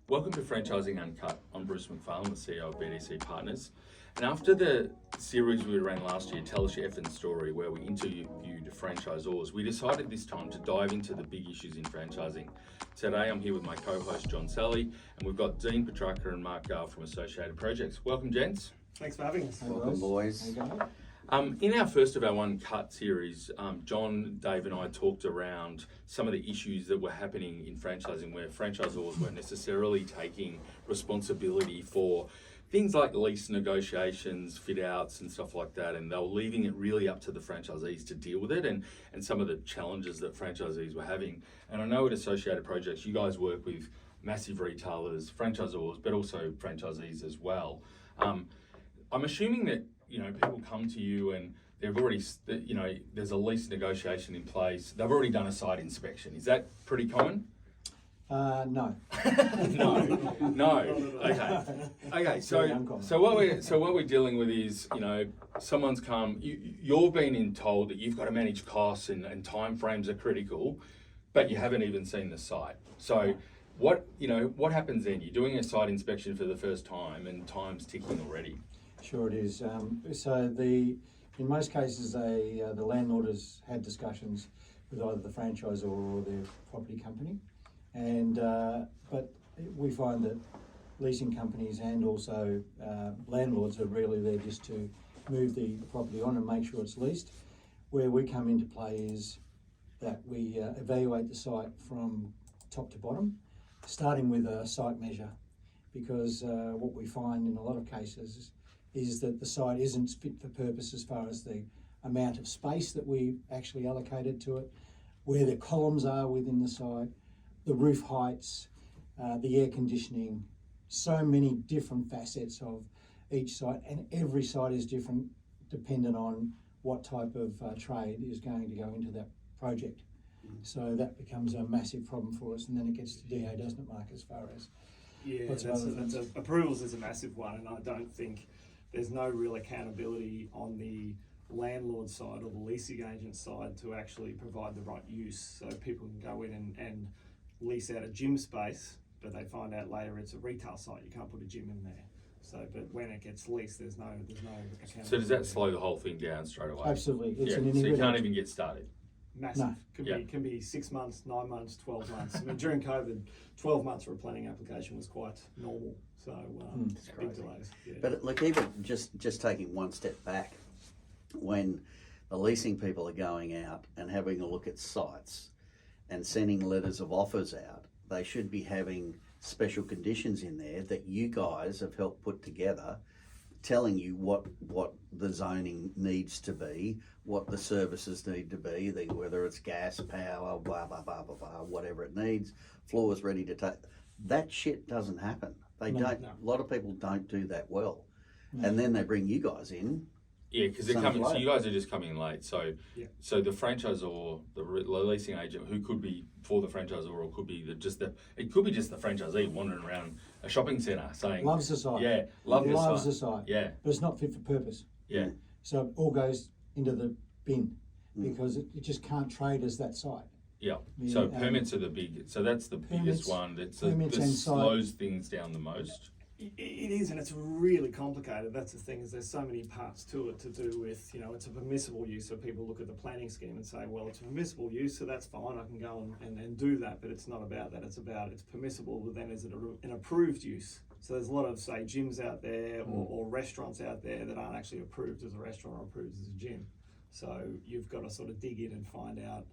Welcome to Franchising Uncut. I'm Bruce McFarlane, the CEO of BDC Partners. And after the series we ran last year, Tell Us Your Effing Story, where we interviewed franchisors, we decided this time to dive into the big issues in franchising. Today, I'm here with my co-host, Jon Sully, and we've got Dean Petrarca and Mark Gale from Associated Projects. Welcome, gents. Thanks for having us. Welcome, boys. How you going? In our first of our Uncut series, John, Dave and I talked around some of the issues that were happening in franchising where franchisors weren't necessarily taking responsibility for things like lease negotiations, fit outs and stuff like that, and they were leaving it really up to the franchisees to deal with it and some of the challenges that franchisees were having. And I know at Associated Projects, you guys work with massive retailers, franchisors, but also franchisees as well. I'm assuming that people come to you and they've already, there's a lease negotiation in place. They've already done a site inspection. Is that pretty common? No. No. Okay. So what we're dealing with is, someone's come. You've been told that you've got to manage costs and time frames are critical, but you haven't even seen the site. So what happens then? You're doing a site inspection for the first time and time's ticking already. Sure it is. In most cases, the landlord has had discussions with either the franchisor or their property company, but we find that leasing companies and also landlords are really there just to move the property on and make sure it's leased. Where we come into play is that we evaluate the site from top to bottom, starting with a site measure, because what we find in a lot of cases is that the site isn't fit for purpose as far as the amount of space that we actually allocated to it, where the columns are within the site, the roof heights, the air conditioning, so many different facets of each site, and every site is different dependent on what type of trade is going to go into that project. So that becomes a massive problem for us, and then it gets to DA, doesn't it, Mark, as far as approvals is a massive one, and I don't think there's no real accountability on the landlord side or the leasing agent side to actually provide the right use. So people can go in and lease out a gym space, but they find out later it's a retail site. You can't put a gym in there. So, but when it gets leased, there's no accountability. So does that slow the whole thing down straight away? Absolutely. So you can't even get started. Massive. No. Can be 6 months, 9 months, 12 months. I mean, during COVID, 12 months for a planning application was quite normal. So big delays. Yeah. But look, even just taking one step back, when the leasing people are going out and having a look at sites and sending letters of offers out, they should be having special conditions in there that you guys have helped put together, telling you what the zoning needs to be, what the services need to be, whether it's gas, power, blah, blah, blah, blah, blah, whatever it needs, floors ready to take. That shit doesn't happen. They don't. A lot of people don't do that well. And then they bring you guys in. Yeah, because they're coming. So you guys are just coming in late. So, so the franchisor, the leasing agent, who could be for the franchisor, or could be it could be just the franchisee wandering around a shopping centre saying, loves the site. Yeah, loves the site. Yeah, but it's not fit for purpose. Yeah. So it all goes into the bin because it just can't trade as that site. Yeah. So permits are the big. So that's the biggest one. That slows things down the most. It is, and it's really complicated. That's the thing, is there's so many parts to it to do with, it's a permissible use. So people look at the planning scheme and say, well, it's a permissible use, so that's fine, I can go and do that, but it's not about that. It's permissible, but then is it an approved use? So there's a lot of, say, gyms out there or restaurants out there that aren't actually approved as a restaurant or approved as a gym. So you've got to sort of dig in and find out,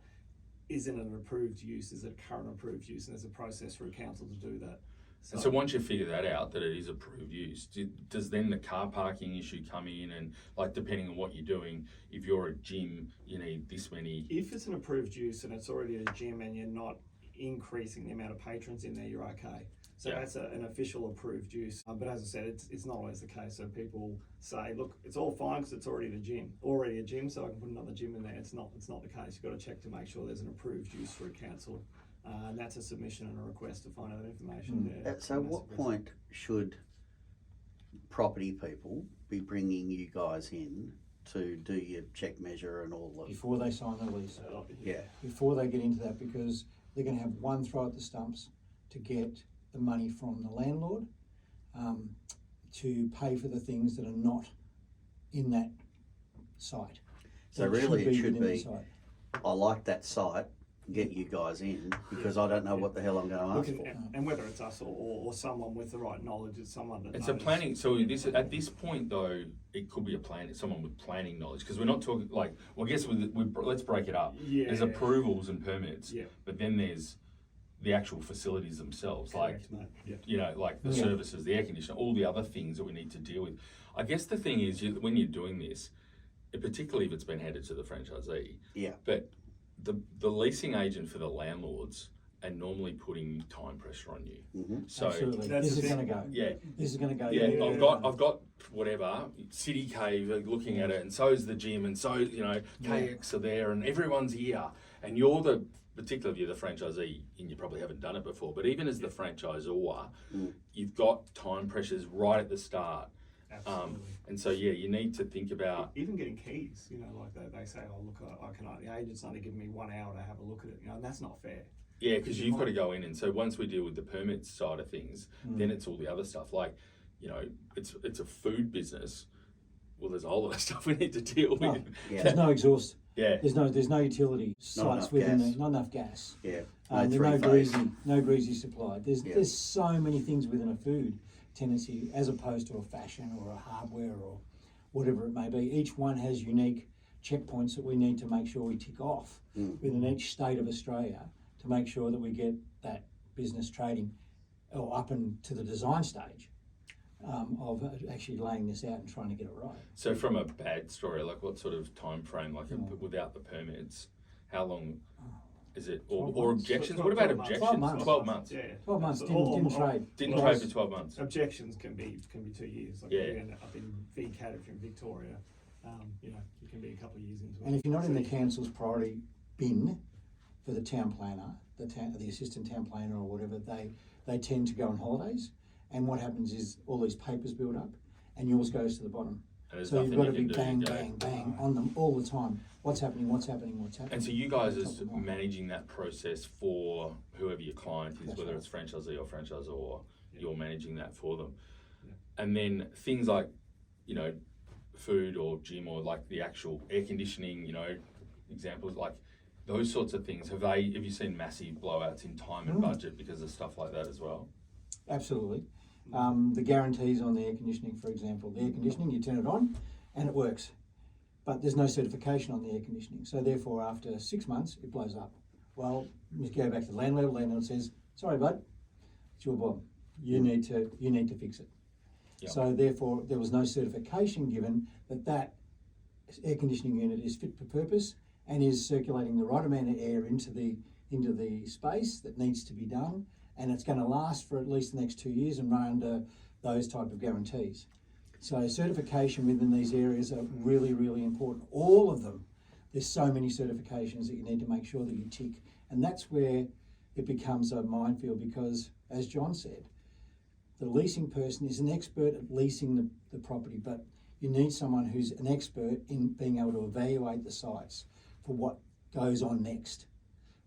is it an approved use? Is it a current approved use? And there's a process for a council to do that. So once you figure that out, that it is approved use, does then the car parking issue come in? And depending on what you're doing, if you're a gym, you need this many. If it's an approved use and it's already a gym and you're not increasing the amount of patrons in there, you're okay. So that's an official approved use. But as I said, it's not always the case. So people say, look, it's all fine because it's already a gym, so I can put another gym in there. It's not the case. You've got to check to make sure there's an approved use for a council. And that's a submission and a request to find out that information there. So what point should property people be bringing you guys in to do your check measure and all that? Before they sign the lease. Yeah. Before they get into that, because they're going to have one throw at the stumps to get the money from the landlord to pay for the things that are not in that site. So really it should within the be, site. I like that site, get you guys in, because I don't know what the hell I'm gonna ask for. And whether it's us or someone with the right knowledge, it's someone that It's knows. a planning. So this at this point though, it could be someone with planning knowledge, because we're not talking like. Well, I guess let's break it up. Yeah. There's approvals and permits. Yeah. But then there's the actual facilities themselves, Correct, mate. Yeah. you know, like the Yeah. services, the air conditioner, all the other things that we need to deal with. I guess the thing is, when you're doing this, particularly if it's been handed to the franchisee, Yeah, but the leasing agent for the landlords are normally putting time pressure on you. So Absolutely. That's This the is going thing. to go. yeah, This is going to go. yeah, I've got whatever City Cave looking at it, and so is the gym, and so KX are there, and everyone's here, and you're particularly if you're the franchisee, and you probably haven't done it before, but even as the franchisor, you've got time pressures right at the start. Absolutely. And so you need to think about Even getting keys, like they say, oh look, the agent's only giving me 1 hour to have a look at it, and that's not fair. because you've got to go in, and so once we deal with the permits side of things, then it's all the other stuff. Like, it's a food business. Well, there's a whole lot of stuff we need to deal with. No, Yeah. There's no exhaust. Yeah. There's no utility Not sites enough within gas. there. Not enough gas. yeah. There's three-phase. no greasy supply. Yeah. There's so many things within a food tendency as opposed to a fashion or a hardware or whatever it may be. Each one has unique checkpoints that we need to make sure we tick off within each state of Australia to make sure that we get that business trading or up and to the design stage of actually laying this out and trying to get it right. So from a bad story, like what sort of time frame, like without the permits, how long is it? Or 12 months. objections? 12 What about months. objections? 12 months. 12 months. Yeah. 12 months So- didn't trade. Didn't Price. trade for 12 months. Objections can be 2 years. Like Yeah. we end up in VCAT if you're in Victoria, you can be a couple of years into it. And if you're not in the council's priority bin for the town planner, the assistant town planner or whatever, they tend to go on holidays. And what happens is all these papers build up and yours goes to the bottom. And there's So you've nothing got to you be can do. bang, bang, bang on them all the time. What's happening, what's happening, what's happening. And so you guys That's are top of mind. managing that process for whoever your client is, That's whether right. it's franchisee or franchisor, Yeah. you're managing that for them. Yeah. And then things like, food or gym or like the actual air conditioning, examples like those sorts of things. Have you seen massive blowouts in time and budget because of stuff like that as well? Absolutely. The guarantees on the air conditioning, for example, the air conditioning, you turn it on and it works. But there's no certification on the air conditioning. So therefore, after 6 months, it blows up. Well, you go back to the landlord. Landlord says, "Sorry, bud, it's your problem. You need to fix it." Yep. So therefore, there was no certification given that air conditioning unit is fit for purpose and is circulating the right amount of air into the space that needs to be done, and it's going to last for at least the next 2 years and run under those type of guarantees. So certification within these areas are really, really important. All of them. There's so many certifications that you need to make sure that you tick. And that's where it becomes a minefield because, as John said, the leasing person is an expert at leasing the property, but you need someone who's an expert in being able to evaluate the sites for what goes on next,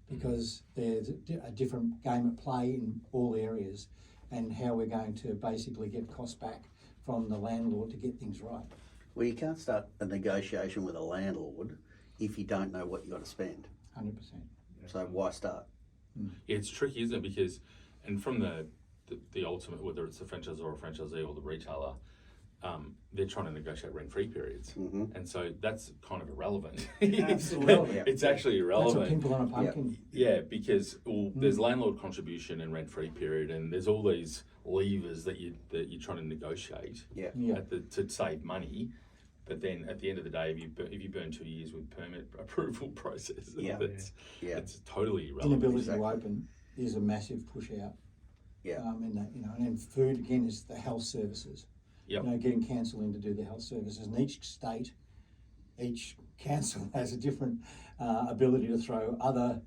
because there's a different game at play in all areas and how we're going to basically get costs back from the landlord to get things right. Well, you can't start a negotiation with a landlord if you don't know what you've got to spend. 100%. So why start? Yeah, it's tricky, isn't it? Because, and from the ultimate, whether it's the franchisor or franchisee or the retailer, they're trying to negotiate rent-free periods, and so that's kind of irrelevant. Absolutely. It's actually That's a irrelevant. pimple on a pumpkin. Yeah, because there's landlord contribution and rent-free period, and there's all these levers that you're trying to negotiate Yeah. Yeah. to save money. But then at the end of the day, if you burn 2 years with permit approval process, Yeah. Yeah. it's totally irrelevant. Inability Exactly. to open is a massive push out. Yeah. And that, and then food again is the health services. Yep. Getting council in to do the health services, and each state, each council has a different ability to throw other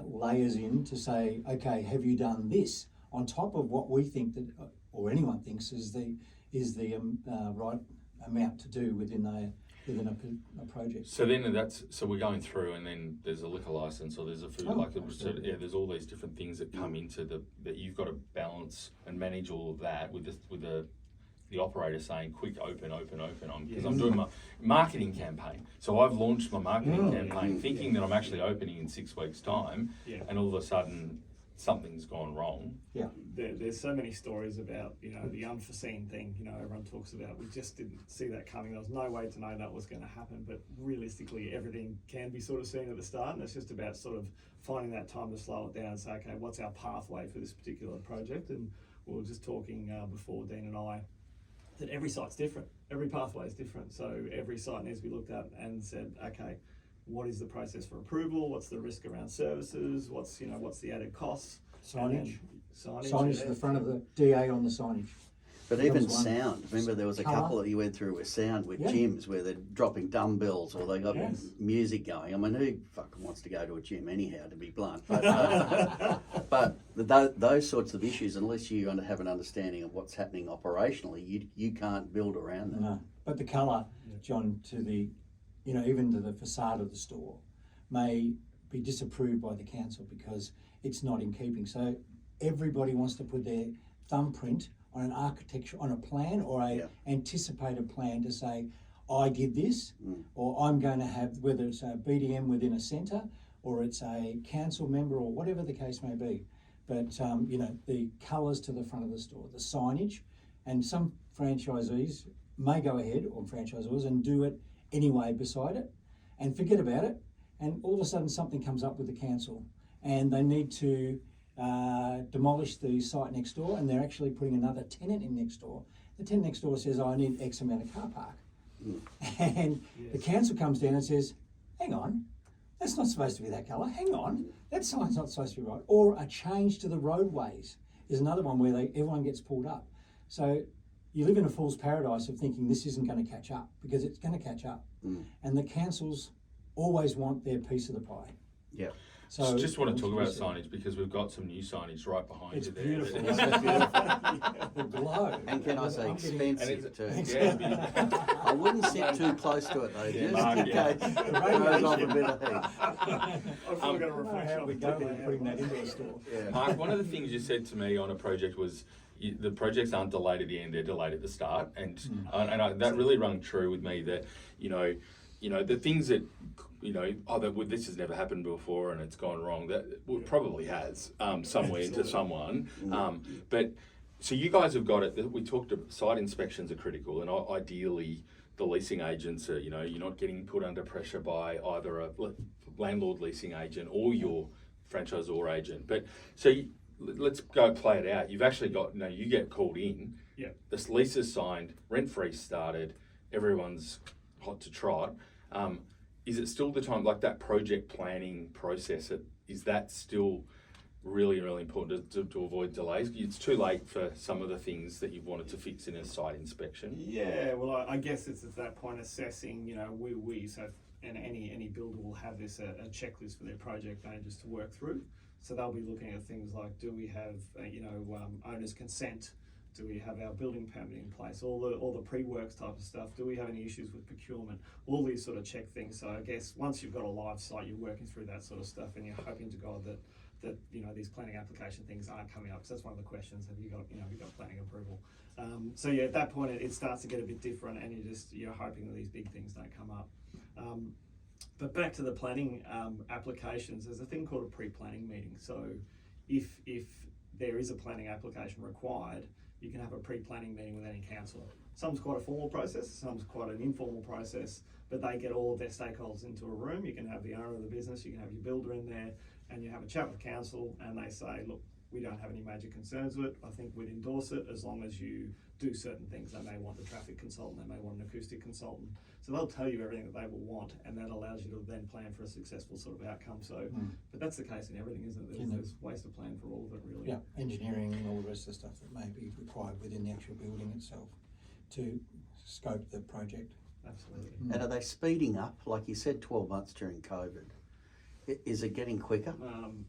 layers in to say, okay, have you done this on top of what we think that, or anyone thinks is the right amount to do within within a project. So then so we're going through, and then there's a liquor license, or there's a food Absolutely. there's all these different things that come into that you've got to balance and manage all of that with the operator saying quick open because I'm doing my marketing campaign. So I've launched my marketing campaign thinking that I'm actually opening in 6 weeks' time, and all of a sudden something's gone wrong. Yeah. There's so many stories about, the unforeseen thing, everyone talks about. We just didn't see that coming. There was no way to know that was going to happen, but realistically everything can be sort of seen at the start, and it's just about sort of finding that time to slow it down and say, okay, what's our pathway for this particular project? And we were just talking before, Dean and I, that every site's different. Every pathway is different. So every site needs to be looked at and said, okay, what is the process for approval? What's the risk around services? What's the added costs? Signage. Signage To the front of the DA on the signage. But even That was one. sound, remember there was a couple that you went through with sound with gyms where they're dropping dumbbells or they got music going. I mean, who fucking wants to go to a gym anyhow, to be blunt? But those sorts of issues, unless you have an understanding of what's happening operationally, you can't build around them. No, but the colour, John, to the, even to the facade of the store, may be disapproved by the council because it's not in keeping. So everybody wants to put their thumbprint on an architecture, on a plan or a anticipated plan to say, I did this, or I'm going to have, whether it's a BDM within a centre or it's a council member or whatever the case may be. But, the colours to the front of the store, the signage, and some franchisees may go ahead, or franchisors, and do it anyway beside it and forget about it. And all of a sudden something comes up with the council and they need to demolish the site next door, and they're actually putting another tenant in next door. The tenant next door says, I need X amount of car park. And the council comes down and says, hang on, that's not supposed to be that colour. Hang on, that sign's not supposed to be right. Or a change to the roadways is another one where everyone gets pulled up. So you live in a fool's paradise of thinking this isn't going to catch up, because it's going to catch up. And the councils always want their piece of the pie. Yeah. So just want to talk about signage because we've got some new signage right behind It's you there. beautiful. The glow. And can I say expensive too? Yeah. I wouldn't sit too close to it though, just Mark, in case it throws off a bit of heat. I'm going to refresh How we go with putting that into a store. Mark, one of the things you said to me on a project was the projects aren't delayed at the end; they're delayed at the start, and that really rung true with me. That the things that this has never happened before and it's gone wrong. That probably has somewhere to someone. But so you guys have got it. We talked about site inspections are critical, and ideally the leasing agents are. You're not getting put under pressure by either a landlord leasing agent or your franchisor agent. But so let's go play it out. You've actually got you get called in. Yeah. This lease is signed, rent free started, everyone's hot to trot. Is it still the time, like that project planning process, is that still really, really important to avoid delays? It's too late for some of the things that you've wanted to fix in a site inspection. Yeah, well, I guess it's at that point assessing, and any builder will have this a checklist for their project managers to work through. So they'll be looking at things like, do we have, owner's consent? Do we have our building permit in place? All the pre-works type of stuff. Do we have any issues with procurement? All these sort of check things. So I guess once you've got a live site, you're working through that sort of stuff, and you're hoping to God that these planning application things aren't coming up. Because that's one of the questions: have you got planning approval? At that point it starts to get a bit different, and you're hoping that these big things don't come up. But back to the planning applications, there's a thing called a pre-planning meeting. So if there is a planning application required, you can have a pre-planning meeting with any council. Some's quite a formal process, some's quite an informal process, but they get all of their stakeholders into a room. You can have the owner of the business, you can have your builder in there, and you have a chat with council, and they say, look, we don't have any major concerns with it. I think we'd endorse it as long as you do certain things. They may want the traffic consultant, they may want an acoustic consultant. So they'll tell you everything that they will want, and that allows you to then plan for a successful sort of outcome. So, but that's the case in everything, isn't it? There's ways to plan for all of it, really. Yeah, engineering and all the rest of the stuff that may be required within the actual building itself to scope the project. Absolutely. And are they speeding up? Like you said, 12 months during COVID. Is it getting quicker?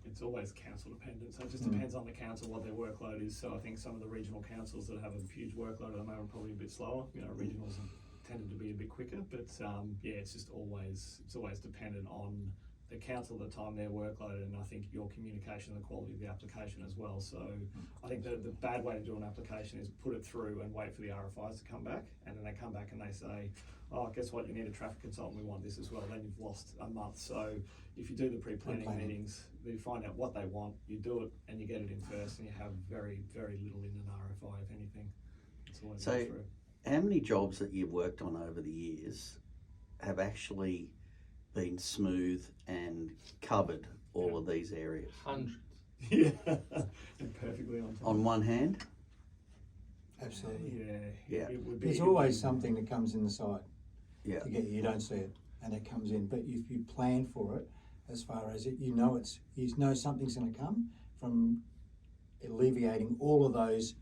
It's always council dependent, so it just depends on the council what their workload is. So I think some of the regional councils that have a huge workload at the moment are probably a bit slower. Regionals tended to be a bit quicker, but yeah, it's always dependent on the council at the time, their workload, and I think your communication and the quality of the application as well. So I think the bad way to do an application is put it through and wait for the RFIs to come back, and then they come back and they say, oh, guess what, you need a traffic consultant, we want this as well. Then you've lost a month. So if you do the pre-planning meetings, you find out what they want, you do it, and you get it in first, and you have very, very little in an RFI, if anything. It's always So how many jobs that you've worked on over the years have actually been smooth and covered all of these areas? Hundreds. Yeah, and perfectly on time. On one hand, Absolutely. Yeah. It would be, There's always something that comes in the side yeah, to get you. You don't see it, and it comes in. But if you plan for it, as far as it, you know something's going to come from alleviating all of those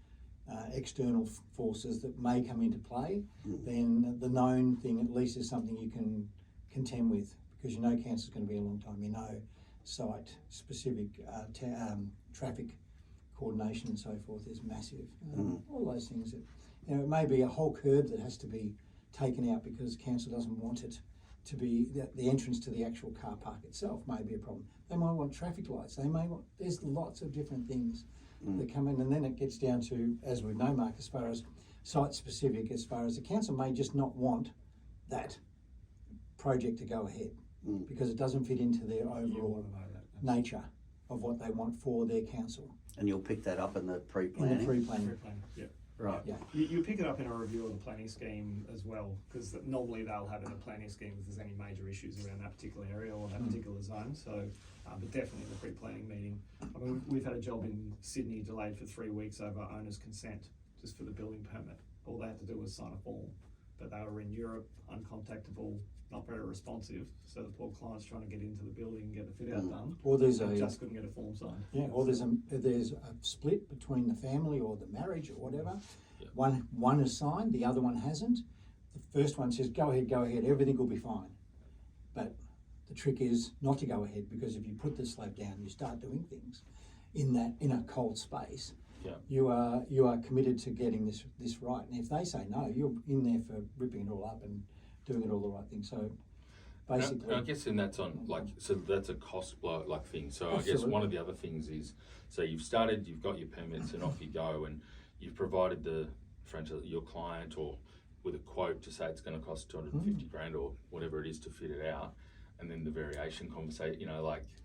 external forces that may come into play. Then the known thing at least is something you can contend with, because you know cancer's going to be a long time. You know site specific traffic coordination and so forth is massive. All those things that, you know, it may be a whole curb that has to be taken out because council doesn't want it to be the entrance to the actual car park itself may be a problem. They might want traffic lights. They may want, there's lots of different things that come in, and then it gets down to, as we know, Mark, as far as site specific, as far as the council may just not want that project to go ahead because it doesn't fit into their overall nature of what they want for their council. and you'll pick that up in the pre-planning. In the pre-planning. Pre-planning, yeah. Right. Yeah. You pick it up in a review of the planning scheme as well, because normally they'll have in the planning scheme if there's any major issues around that particular area or that particular zone. So, but definitely in the pre-planning meeting. I mean, we've had a job in Sydney delayed for 3 weeks over owner's consent, just for the building permit. All they had to do was sign a form, but they were in Europe, uncontactable, not very responsive. So the poor client's trying to get into the building and get the fit out done. Or there's They a just couldn't get a form signed. or there's a split between the family or the marriage or whatever. Yeah. One is signed, the other one hasn't. The first one says, go ahead, everything will be fine. But the trick is not to go ahead, because if you put the slab down, you start doing things in a cold space. Yeah. You are committed to getting this right. And if they say no, you're in there for ripping it all up and doing it all the right thing. So basically, I guess, and that's on so that's a cost blow thing. So I guess one of the other things is, so you've got your permits and off you go, and you've provided the franchise, your client, or with a quote to say it's going to cost 250 grand or whatever it is to fit it out, and then the variation conversation,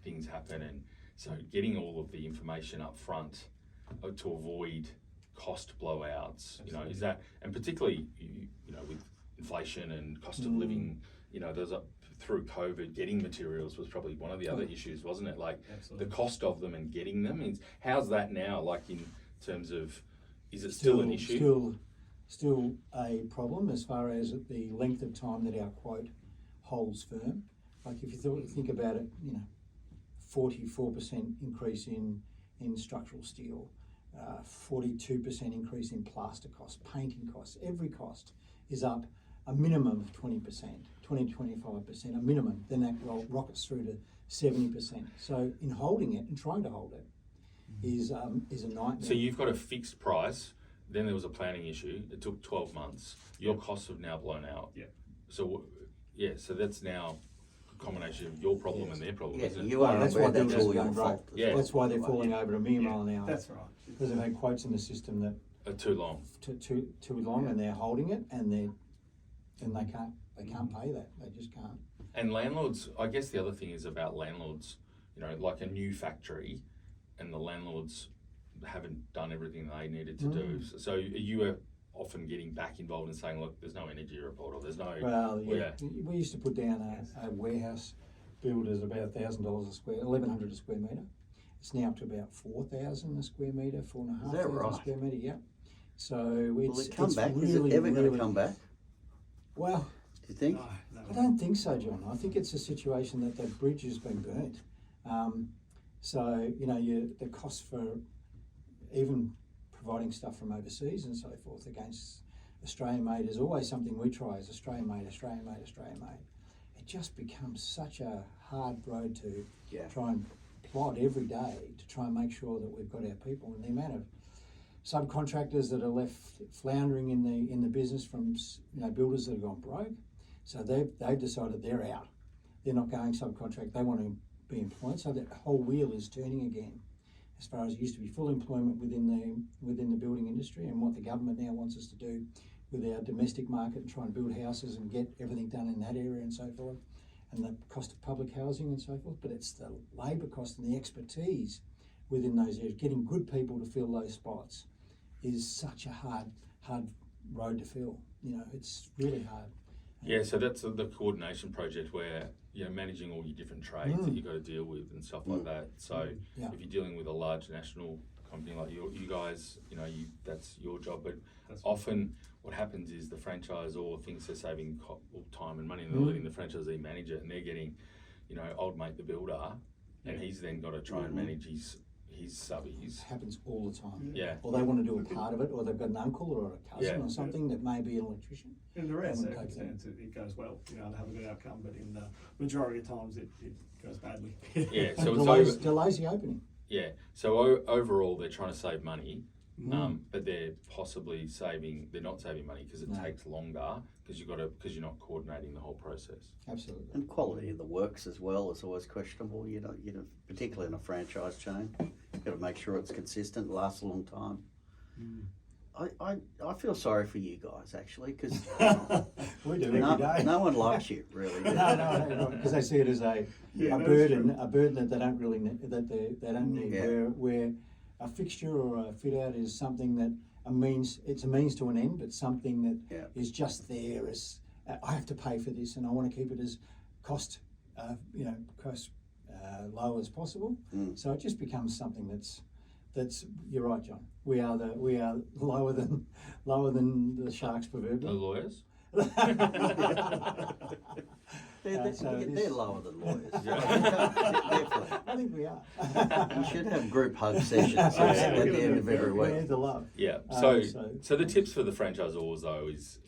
things happen, and so getting all of the information up front to avoid cost blowouts, is that, and particularly with inflation and cost of living, there's through COVID, getting materials was probably one of the other issues, wasn't it? Absolutely. The cost of them and getting them. How's that now? In terms of, is it still an issue? Still a problem as far as the length of time that our quote holds firm. If you think about it, 44% increase in structural steel, 42% increase in plaster costs, painting costs. Every cost is up a minimum of 20%, 20-25%, a minimum. Then that rockets through to 70%. So in holding it and trying to hold it is a nightmare. So you've got a fixed price, then there was a planning issue, it took 12 months. Your costs have now blown out. Yeah. So, so that's now a combination of your problem and their problem, Yeah, isn't it? you are That's aware why that's builders all are your going fault. broke. Yeah. That's why they're falling over a million mile an hour. That's right. Because they've had quotes in the system that Too long. too long, and they're holding it, and they can't pay that. They just can't. And landlords, I guess the other thing is about landlords, like a new factory, and the landlords haven't done everything they needed to do. So you are often getting back involved and saying, look, there's no energy report, or there's no... Well, yeah. We used to put down a warehouse build as about $1,000 a square, 1,100 a square metre. It's now up to about 4,000 a square metre, 4,500 a square metre, yeah. So Will it's it come back? Really, Is it ever going really, to come back? Well, Do you think? No. I don't think so, John. I think it's a situation that the bridge has been burnt. So, the cost for even providing stuff from overseas and so forth against Australian made is always something we try as Australian made. It just becomes such a hard road to try and plod every day to try and make sure that we've got our people, and the amount of subcontractors that are left floundering in the business from builders that have gone broke. So they've decided they're out. They're not going subcontract. They want to be employed. So that whole wheel is turning again. As far as it used to be full employment within the building industry, and what the government now wants us to do with our domestic market and try and build houses and get everything done in that area and so forth, and the cost of public housing and so forth. But it's the labour cost and the expertise within those areas. Getting good people to fill those spots is such a hard road to fill. It's really hard. Yeah, so that's the coordination project where managing all your different trades that you've got to deal with and stuff like that. So if you're dealing with a large national company like you guys, that's your job. But often what happens is the franchisor thinks they're saving time and money, and they're letting the franchisee manage it, and they're getting, old mate the builder, and he's then got to try and manage his subbies. It happens all the time. Yeah. Or they want to do a part of it, or they've got an uncle or a cousin or something that may be an electrician. In the rare circumstance, it goes well. They have a good outcome, but in the majority of times, it goes badly. Yeah. So it's delays the opening. Yeah. So overall, they're trying to save money, but they're not saving money because it takes longer because you're not coordinating the whole process. Absolutely. And quality of the works as well is always questionable. Particularly in a franchise chain, you've got to make sure it's consistent, lasts a long time. I feel sorry for you guys actually, because we do every day. No one likes you really. No, because they see it as a burden that they don't really need, they don't need. Yeah. Where a fixture or a fit out is something that it's a means to an end, but something that is just there as I have to pay for this, and I want to keep it as cost low as possible. So it just becomes something that's you're right, John. We are lower than the sharks proverbially. The lawyers. They're lower than lawyers. Yeah. I think we are. You should have group hug sessions at the end of every We need week. the love. Yeah. So the tips for the franchisors though is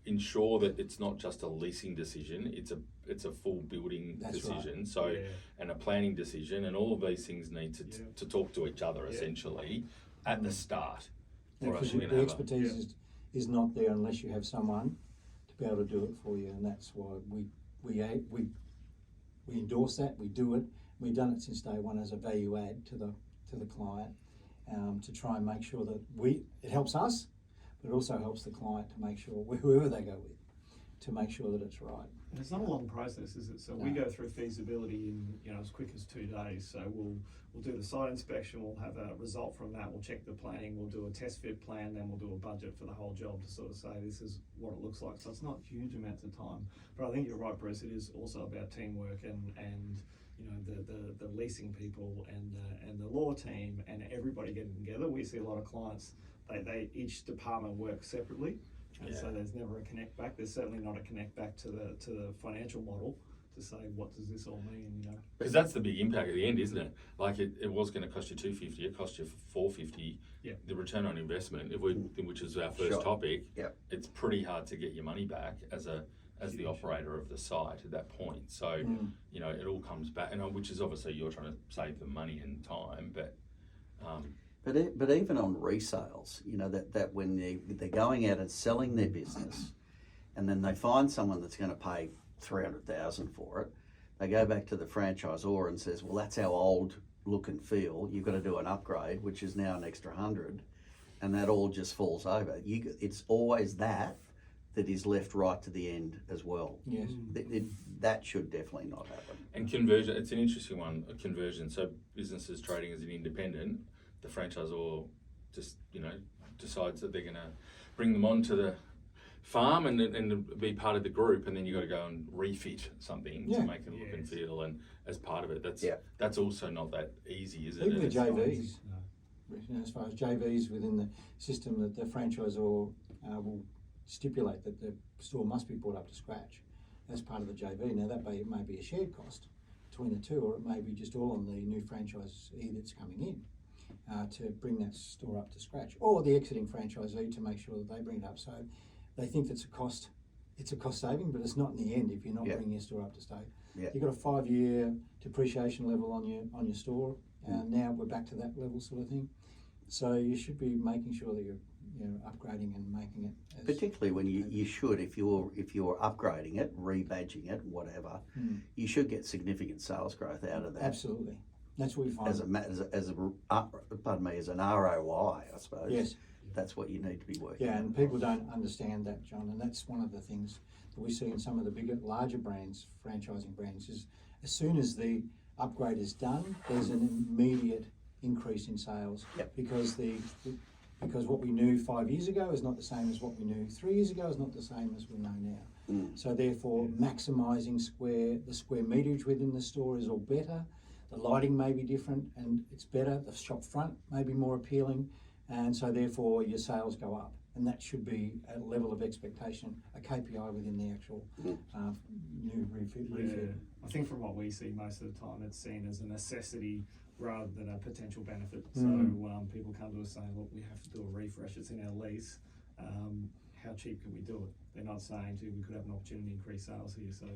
ensure that it's not just a leasing decision, it's a full building decision. Right. So and a planning decision, and all of these things need to talk to each other essentially at the start. Or else the expertise is not there unless you have someone to be able to do it for you, and that's why we endorse that. We do it. We've done it since day one as a value add to the client, to try and make sure that it helps us, but it also helps the client to make sure whoever they go with, to make sure that it's right. And it's not a long process, is it? So we go through feasibility in as quick as 2 days. So we'll do the site inspection, we'll have a result from that, we'll check the planning, we'll do a test fit plan, then we'll do a budget for the whole job to sort of say this is what it looks like. So it's not huge amounts of time. But I think you're right, Bruce, it is also about teamwork and the leasing people and the law team and everybody getting together. We see a lot of clients, they each department works separately. And so there's never a connect back. There's certainly not a connect back to the financial model to say what does this all mean, Because that's the big impact at the end, isn't it? Like it was going to cost you $250, it cost you $450. Yeah. The return on investment, which is our first topic, it's pretty hard to get your money back as the operator of the site at that point. So it all comes back, and which is obviously you're trying to save them money and time, but. But even on resales, that when they're going out and selling their business, and then they find someone that's going to pay $300,000 for it, they go back to the franchisor and says, well, that's our old look and feel. You've got to do an upgrade, which is now an extra 100, and that all just falls over. It's always that is left right to the end as well. Yes. That should definitely not happen. And conversion, it's an interesting one. Conversion. So businesses trading as an independent. The franchisor just, decides that they're going to bring them onto the farm and be part of the group, and then you've got to go and refit something to make them look and feel, and as part of it, that's also not that easy, is it? Even the JVs, as far as JVs within the system, that the franchisor will stipulate that the store must be brought up to scratch as part of the JV. Now that may be a shared cost between the two, or it may be just all on the new franchisee that's coming in. To bring that store up to scratch, or the exiting franchisee to make sure that they bring it up. So they think it's a cost saving, but it's not in the end if you're not bringing your store up to Yeah. You've got a 5-year depreciation level on your store, and now we're back to that level sort of thing. So you should be making sure that you're upgrading and making it as, Particularly when you should, if you're upgrading it, rebadging it, whatever, you should get significant sales growth out of that. Absolutely, that's what we find. As an ROI, I suppose. Yes. That's what you need to be working. Yeah, on. and people don't understand that, John, and that's one of the things that we see in some of the bigger, larger brands, franchising brands, is as soon as the upgrade is done, there's an immediate increase in sales. Yep. Because what we knew 5 years ago is not the same as what we knew 3 years ago, is not the same as we know now. So therefore, maximising the square meterage within the store is all better. The lighting may be different and it's better. The shop front may be more appealing, and so therefore your sales go up. And that should be a level of expectation, a KPI within the actual new refit. I think from what we see most of the time, it's seen as a necessity rather than a potential benefit. So people come to us saying, look, we have to do a refresh, it's in our lease. How cheap can we do it? They're not saying, gee, we could have an opportunity to increase sales here. So,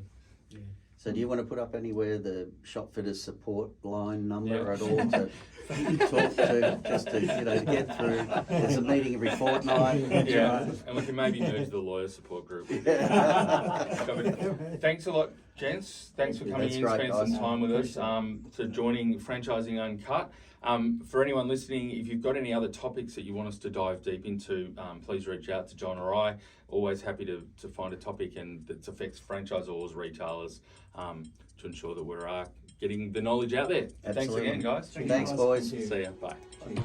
yeah. So do you want to put up anywhere the shop fitters support line number at all to talk to, just to, to get through? There's a meeting every fortnight. Yeah, and we can maybe move to the lawyer support group. Thanks a lot, gents. Thanks for coming That's in, great, spending some guys. time with us, to joining Franchising Uncut. For anyone listening, if you've got any other topics that you want us to dive deep into, please reach out to John or I. Always happy to find a topic that affects franchisors, retailers, to ensure that we're getting the knowledge out there. Absolutely. Thanks again, guys. Thanks, boys. See ya. Bye. Cheers.